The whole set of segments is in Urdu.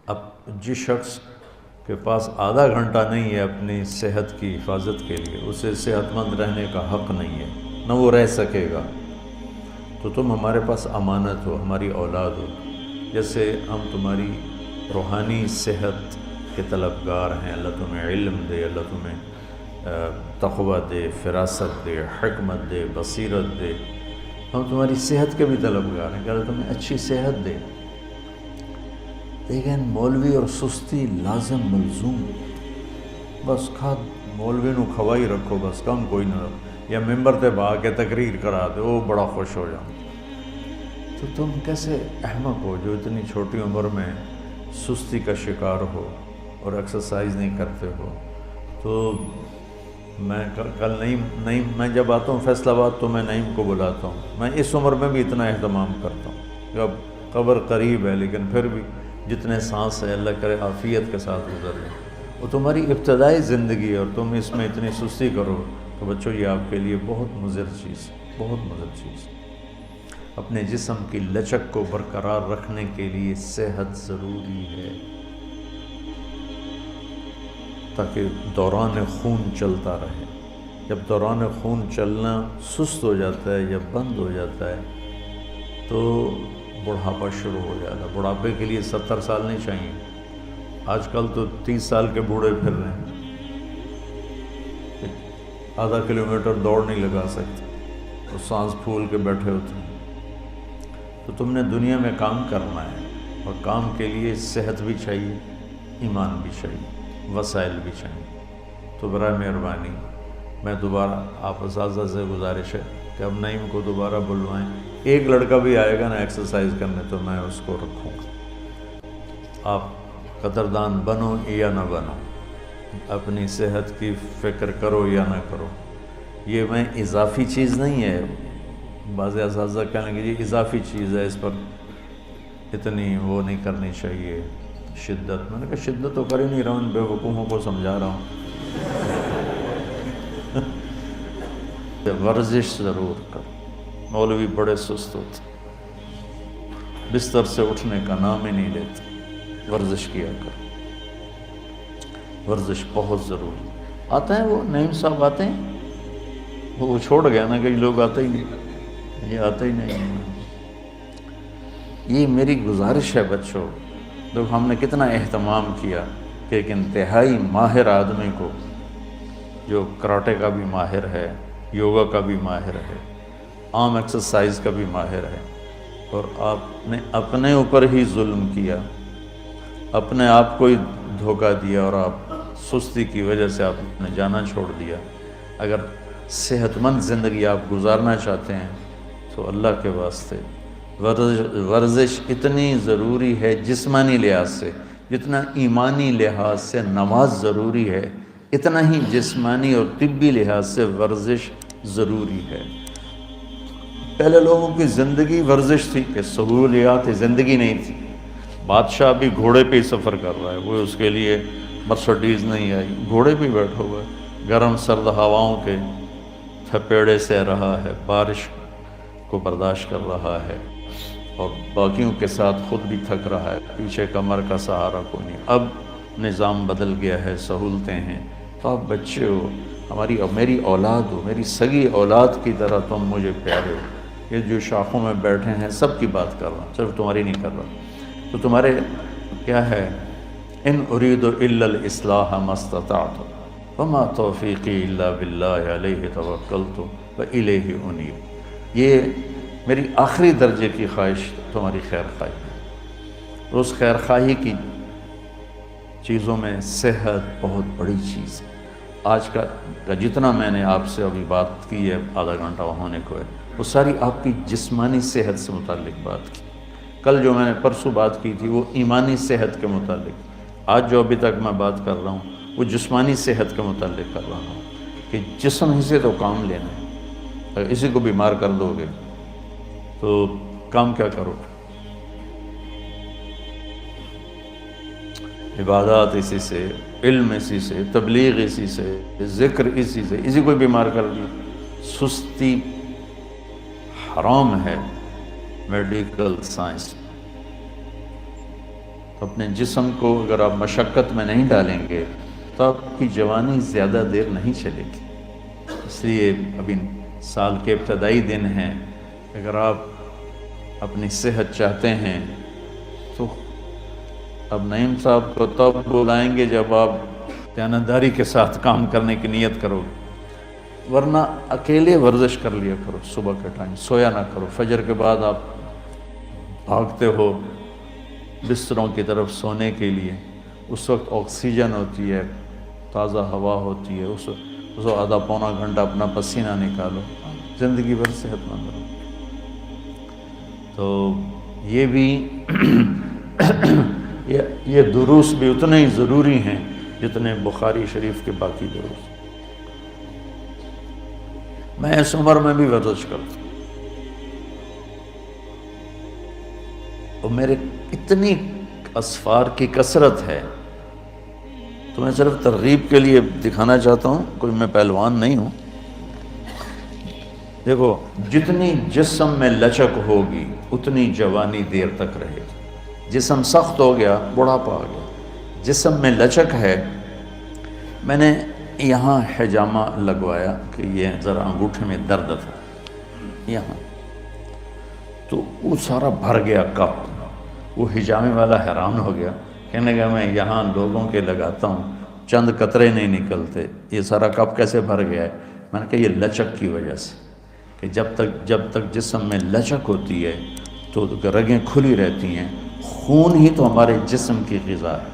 اب جس شخص کے پاس آدھا گھنٹہ نہیں ہے اپنی صحت کی حفاظت کے لیے، اسے صحت مند رہنے کا حق نہیں ہے، نہ وہ رہ سکے گا۔ تو تم ہمارے پاس امانت ہو، ہماری اولاد ہو، جیسے ہم تمہاری روحانی صحت کے طلبگار ہیں۔ اللہ تمہیں علم دے، اللہ تمہیں تقوی دے، فراست دے، حکمت دے، بصیرت دے۔ ہم تمہاری صحت کے بھی طلبگار ہیں کہ اللہ تمہیں اچھی صحت دے۔ لیکن مولوی اور سستی لازم ملزوم، بس مولوی نو کھوائی رکھو، بس کم کوئی نہ، یا ممبر تے با کے تقریر کرا دے، وہ بڑا خوش ہو جاؤں۔ تو تم کیسے احمق ہو جو اتنی چھوٹی عمر میں سستی کا شکار ہو اور ایکسرسائز نہیں کرتے ہو؟ تو میں کل نعیم میں جب آتا ہوں فیصل آباد تو میں نعیم کو بلاتا ہوں۔ میں اس عمر میں بھی اتنا اہتمام کرتا ہوں کہ اب قبر قریب ہے، لیکن پھر بھی جتنے سانس ہے اللہ کرے عافیت کے ساتھ گزر لیں۔ وہ تمہاری ابتدائی زندگی ہے اور تم اس میں اتنی سستی کرو تو بچوں یہ آپ کے لیے بہت مضر چیز، بہت مضر چیز۔ اپنے جسم کی لچک کو برقرار رکھنے کے لیے صحت ضروری ہے، تاکہ دوران خون چلتا رہے۔ جب دوران خون چلنا سست ہو جاتا ہے یا بند ہو جاتا ہے تو بڑھاپا شروع ہو جاتا ہے۔ بڑھاپے کے لیے 70 سال نہیں چاہیے، آج کل تو 30 سال کے بوڑھے پھر رہے ہیں، آدھا کلومیٹر دوڑ نہیں لگا سکتے، تو سانس پھول کے بیٹھے ہوتے ہیں۔ تو تم نے دنیا میں کام کرنا ہے، اور کام کے لیے صحت بھی چاہیے، ایمان بھی چاہیے، وسائل بھی چاہیے۔ تو برائے مہربانی میں دوبارہ آپ اساتذہ سے گزارش ہے کہ اب نعیم کو دوبارہ بلوائیں۔ ایک لڑکا بھی آئے گا نا ایکسرسائز کرنے تو میں اس کو رکھوں گا۔ آپ قدردان بنو یا نہ بنو، اپنی صحت کی فکر کرو یا نہ کرو، یہ میں اضافی چیز نہیں ہے۔ بعض اساتذہ کہنے لگے یہ اضافی چیز ہے، اس پر اتنی وہ نہیں کرنی چاہیے شدت۔ میں نے کہا شدت تو کر ہی نہیں رہا ہوں، ان بے وقوفوں کو سمجھا رہا ہوں۔ ورزش ضرور کرو۔ مولوی بڑے سست ہوتے، بستر سے اٹھنے کا نام ہی نہیں لیتے۔ ورزش کیا کرو، ورزش بہت ضروری۔ آتے ہیں وہ نعیم صاحب آتے ہیں، وہ چھوڑ گیا نا، کئی لوگ آتے ہی نہیں، یہ آتے ہی نہیں۔ یہ میری گزارش ہے بچوں، دیکھو ہم نے کتنا اہتمام کیا کہ ایک انتہائی ماہر آدمی کو، جو کراٹے کا بھی ماہر ہے، یوگا کا بھی ماہر ہے، عام ایکسرسائز کا بھی ماہر ہے، اور آپ نے اپنے اوپر ہی ظلم کیا، اپنے آپ کو ہی دھوکہ دیا، اور آپ سستی کی وجہ سے آپ نے جانا چھوڑ دیا۔ اگر صحت مند زندگی آپ گزارنا چاہتے ہیں تو اللہ کے واسطے ورزش اتنی ضروری ہے جسمانی لحاظ سے، جتنا ایمانی لحاظ سے نماز ضروری ہے، اتنا ہی جسمانی اور طبی لحاظ سے ورزش ضروری ہے۔ پہلے لوگوں کی زندگی ورزش تھی کہ سہولیات زندگی نہیں تھی۔ بادشاہ بھی گھوڑے پہ ہی سفر کر رہا ہے، وہ اس کے لیے مرسڈیز نہیں آئی، گھوڑے پہ بیٹھا ہوا ہے، گرم سرد ہواؤں کے تھپیڑے سہ رہا ہے، بارش کو برداشت کر رہا ہے، اور باقیوں کے ساتھ خود بھی تھک رہا ہے، پیچھے کمر کا سہارا کو نہیں۔ اب نظام بدل گیا ہے، سہولتیں ہیں، تو آپ بچے ہو، میری اولاد ہو، میری سگی اولاد کی طرح تم مجھے پیارے ہو۔ یہ جو شاخوں میں بیٹھے ہیں سب کی بات کر رہا ہوں، صرف تمہاری نہیں کر رہا۔ تو تمہارے کیا ہے، ان اريد الا الاصلاح ما استطعت وما توفیقی الا باللہ علیہ توکلت والیہ انیب۔ یہ میری آخری درجے کی خواہش تمہاری خیر خواہی ہے۔ اس خیر خواہی کی چیزوں میں صحت بہت بڑی چیز ہے۔ آج کا جتنا میں نے آپ سے ابھی بات کی ہے، آدھا گھنٹہ ہونے کو ہے، وہ ساری آپ کی جسمانی صحت سے متعلق بات کی۔ کل جو میں نے پرسوں بات کی تھی وہ ایمانی صحت کے متعلق، آج جو ابھی تک میں بات کر رہا ہوں وہ جسمانی صحت کے متعلق کر رہا ہوں، کہ جسم ہی سے تو کام لینا ہے۔ اگر اسی کو بیمار کر دو گے تو کام کیا کرو؟ عبادات اسی سے، علم اسی سے، تبلیغ اسی سے، ذکر اسی سے، اسی کو بیمار کر دیا۔ سستی حرام ہے میڈیکل سائنس۔ اپنے جسم کو اگر آپ مشقت میں نہیں ڈالیں گے تو آپ کی جوانی زیادہ دیر نہیں چلے گی۔ اس لیے ابھی سال کے ابتدائی دن ہیں، اگر آپ اپنی صحت چاہتے ہیں تو اب نعیم صاحب کو تب بلائیں گے جب آپ دیانتداری کے ساتھ کام کرنے کی نیت کرو گے، ورنہ اکیلے ورزش کر لیا کرو۔ صبح کے ٹائم سویا نہ کرو، فجر کے بعد آپ بھاگتے ہو بستروں کی طرف سونے کے لیے، اس وقت آکسیجن ہوتی ہے، تازہ ہوا ہوتی ہے، اس وقت آدھا پونا گھنٹہ اپنا پسینہ نکالو، زندگی بھر صحت مند رہو۔ تو یہ بھی یہ دروس بھی اتنے ہی ضروری ہیں جتنے بخاری شریف کے باقی دروس۔ میں اس عمر میں بھی ورزش کرتا ہوں، اور میرے اتنی اسفار کی کثرت ہے، تو میں صرف ترغیب کے لیے دکھانا چاہتا ہوں، کوئی میں پہلوان نہیں ہوں۔ دیکھو، جتنی جسم میں لچک ہوگی اتنی جوانی دیر تک رہے گی۔ جسم سخت ہو گیا، بڑھاپا آ گیا۔ جسم میں لچک ہے، میں نے یہاں حجامہ لگوایا کہ یہ ذرا انگوٹھے میں درد تھا یہاں، تو وہ سارا بھر گیا کپ۔ وہ حجامے والا حیران ہو گیا، کہنے لگا میں یہاں لوگوں کے لگاتا ہوں، چند قطرے نہیں نکلتے، یہ سارا کپ کیسے بھر گیا ہے؟ میں نے کہا یہ لچک کی وجہ سے، کہ جب تک جسم میں لچک ہوتی ہے تو رگیں کھلی رہتی ہیں، خون ہی تو ہمارے جسم کی غذا ہے۔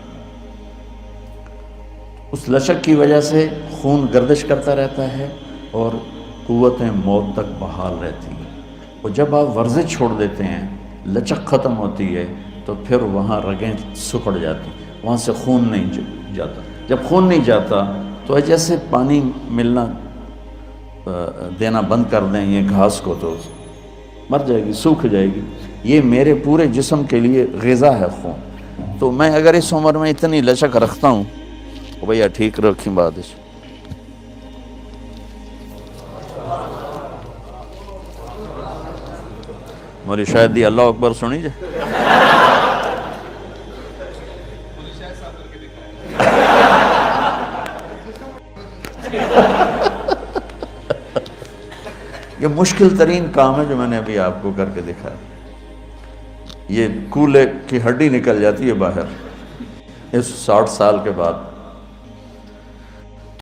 اس لچک کی وجہ سے خون گردش کرتا رہتا ہے اور قوتیں موت تک بحال رہتی ہیں۔ اور جب آپ ورزش چھوڑ دیتے ہیں، لچک ختم ہوتی ہے، تو پھر وہاں رگیں سکڑ جاتی، وہاں سے خون نہیں جاتا۔ جب خون نہیں جاتا تو جیسے پانی ملنا دینا بند کر دیں یہ گھاس کو تو مر جائے گی، سوکھ جائے گی۔ یہ میرے پورے جسم کے لیے غذا ہے خون۔ تو میں اگر اس عمر میں اتنی لچک رکھتا ہوں، بھیا ٹھیک رکھیں بات اس مولی شاید دی اللہ اکبر سنی جائے۔ یہ مشکل ترین کام ہے جو میں نے ابھی آپ کو کر کے دکھایا۔ یہ کولے کی ہڈی نکل جاتی ہے باہر اس 60 سال کے بعد۔